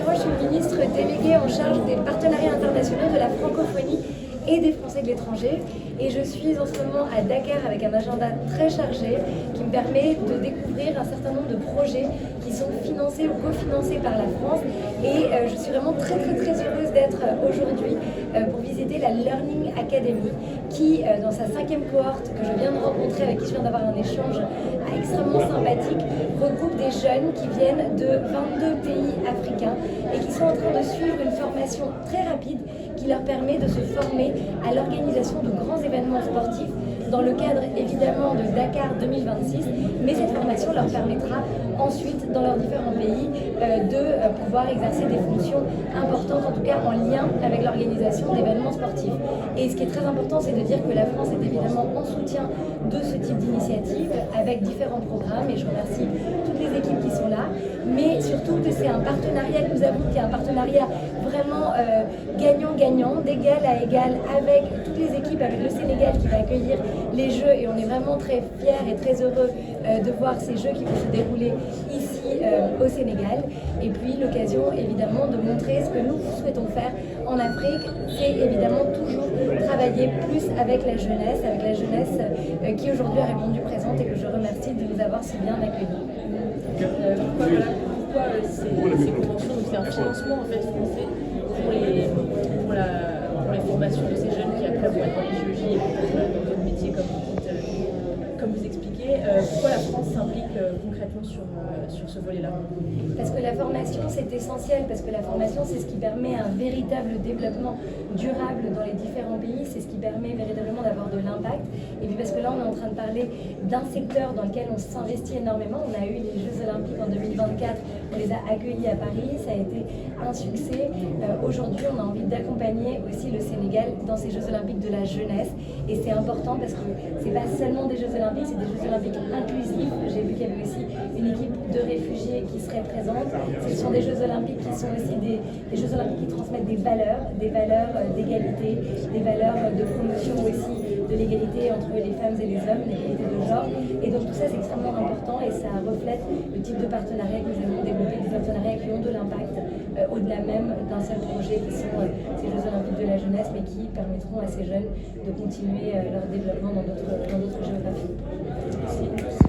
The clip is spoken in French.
moi je suis ministre déléguée en charge des partenariats internationaux de la francophonie et des Français de l'étranger. Et je suis en ce moment à Dakar avec un agenda très chargé qui me permet de découvrir un certain nombre de projets qui sont financés ou cofinancés par la France. Et je suis vraiment très heureuse d'être aujourd'hui pour visiter la Learning Academy qui, dans sa 5e cohorte que je viens de rencontrer, avec qui je viens d'avoir un échange extrêmement sympathique, regroupe des jeunes qui viennent de 22 pays africains et qui sont en train de suivre une formation très rapide qui leur permet de se former à l'organisation de grands événements sportifs dans le cadre évidemment de Dakar 2026, mais cette formation leur permettra ensuite dans leurs différents pays de pouvoir exercer des fonctions importantes, en tout cas en lien avec l'organisation d'événements sportifs. Et ce qui est très important, c'est de dire que la France est évidemment en soutien de ce type d'initiative avec différents programmes, et je remercie toutes les équipes qui sont là, mais surtout que c'est un partenariat que nous avons, qui est un partenariat vraiment gagnant-gagnant, d'égal à égal avec toutes les équipes, avec le Sénégal qui va accueillir les Jeux, et on est vraiment très fiers et très heureux de voir ces Jeux qui vont se dérouler ici au Sénégal. Et puis l'occasion évidemment de montrer ce que nous souhaitons faire en Afrique, c'est évidemment toujours travailler plus avec la jeunesse qui aujourd'hui a répondu présente et que je remercie de nous avoir si bien accueillis. Pourquoi ces conventions, donc c'est un financement en fait français pour les formations de ces jeunes qui après vont être dans les JOJ et peut-être dans d'autres métiers comme vous expliquez. Pourquoi la France s'implique concrètement sur ce volet-là? Parce que la formation c'est essentiel, parce que la formation c'est ce qui permet un véritable développement durable dans les différents pays, c'est ce qui permet véritablement d'avoir de l'impact. Et puis parce que là on est en train de parler d'un secteur dans lequel on s'investit énormément. On a eu les Jeux Olympiques en 2024, on les a accueillis à Paris, ça a été un succès. Aujourd'hui on a envie d'accompagner aussi le Sénégal dans ces Jeux Olympiques de la jeunesse, et c'est important parce que c'est pas seulement des Jeux Olympiques, c'est des Jeux Olympiques inclusifs. J'ai vu qu'il y avait aussi une équipe de réfugiés qui serait présente. Ce sont des Jeux Olympiques qui sont aussi des Jeux Olympiques qui transmettent des valeurs d'égalité, des valeurs de promotion aussi de l'égalité entre les femmes et les hommes, l'égalité de genre. Et donc tout ça c'est extrêmement important et ça reflète le type de partenariat que nous allons développer, des partenariats qui ont de l'impact au-delà même d'un seul projet qui sont ces Jeux Olympiques de la jeunesse, mais qui permettront à ces jeunes de continuer leur développement dans d'autres géographies. Merci.